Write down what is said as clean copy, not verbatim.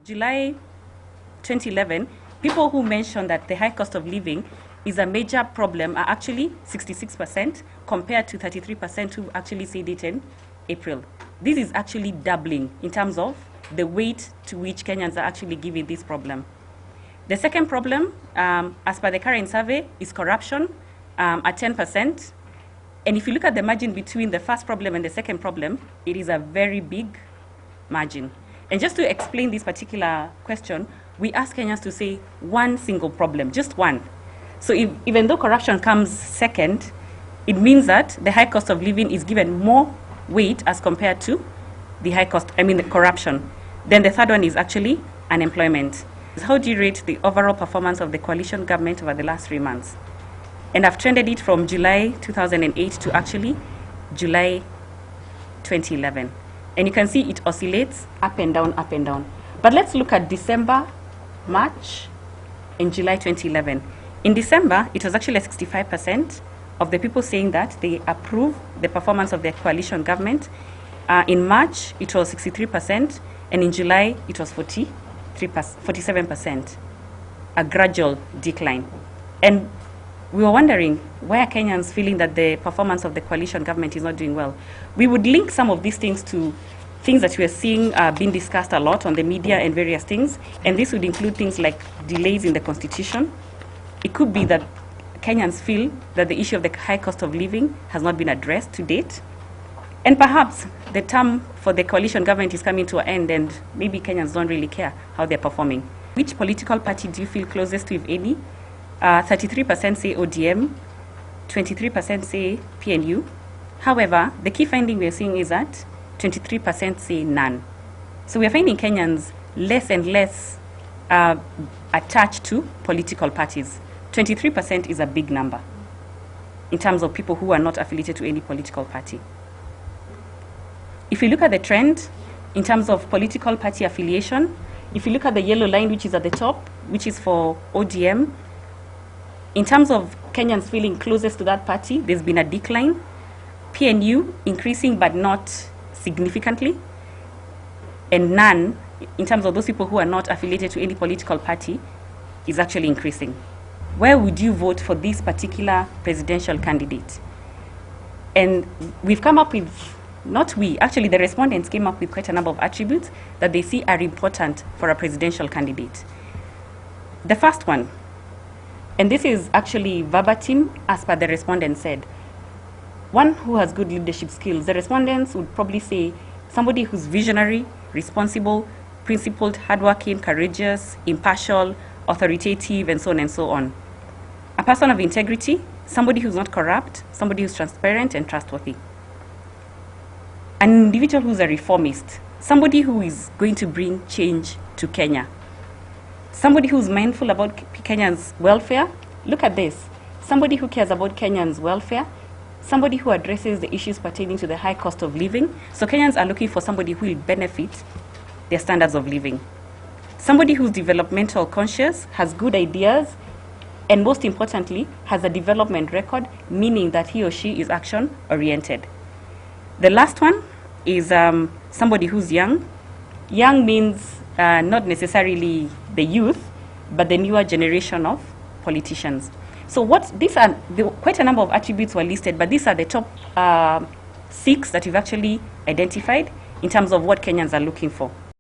July 2011, people who mentioned that the high cost of living is a major problem are actually 66% compared to 33% who actually said it in April. This is actually doubling in terms of the weight to which Kenyans are actually giving this problem. The second problem, as per the current survey, is corruption at 10%. And if you look at the margin between the first problem and the second problem, it is a very big margin. And just to explain this particular question, we ask Kenyans to say one single problem, just one. So even though corruption comes second, it means that the high cost of living is given more weight as compared to the the corruption. Then the third one is actually unemployment. How do you rate the overall performance of the coalition government over the last 3 months? And I've trended it from July 2008 to actually July 2011. And you can see it oscillates up and down, up and down. But let's look at December, March, and July 2011. In December, it was actually 65% of the people saying that they approve the performance of the coalition government. In March, it was 63%, and in July, it was 47%, a gradual decline. And we were wondering, why are Kenyans feeling that the performance of the coalition government is not doing well? We would link some of these things to things that we are seeing being discussed a lot on the media and various things, and this would include things like delays in the constitution. It could be that Kenyans feel that the issue of the high cost of living has not been addressed to date, and perhaps the term for the coalition government is coming to an end and maybe Kenyans don't really care how they're performing. Which political party do you feel closest to, if any? 33% say ODM, 23% say PNU. However, the key finding we're seeing is that 23% say none. So we're finding Kenyans less and less attached to political parties. 23% is a big number in terms of people who are not affiliated to any political party. If you look at the trend in terms of political party affiliation, if you look at the yellow line, which is at the top, which is for ODM, in terms of Kenyans feeling closest to that party, there's been a decline. PNU increasing, but not significantly. And none, in terms of those people who are not affiliated to any political party, is actually increasing. Where would you vote for this particular presidential candidate? And we've come up with, not we, actually the respondents came up with quite a number of attributes that they see are important for a presidential candidate. The first one, and this is actually verbatim as per the respondent said, one who has good leadership skills. The respondents would probably say somebody who's visionary, responsible, principled, hardworking, courageous, impartial, authoritative, and so on and so on. A person of integrity, somebody who's not corrupt, somebody who's transparent and trustworthy. An individual who's a reformist, somebody who is going to bring change to Kenya. Somebody who's mindful about Kenyans' welfare. Look at this. Somebody who cares about Kenyans' welfare. Somebody who addresses the issues pertaining to the high cost of living. So Kenyans are looking for somebody who will benefit their standards of living. Somebody who's developmental conscious, has good ideas, and most importantly, has a development record, meaning that he or she is action-oriented. The last one is somebody who's young. Young means not necessarily the youth, but the newer generation of politicians. So quite a number of attributes were listed, but these are the top 6 that we've actually identified in terms of what Kenyans are looking for.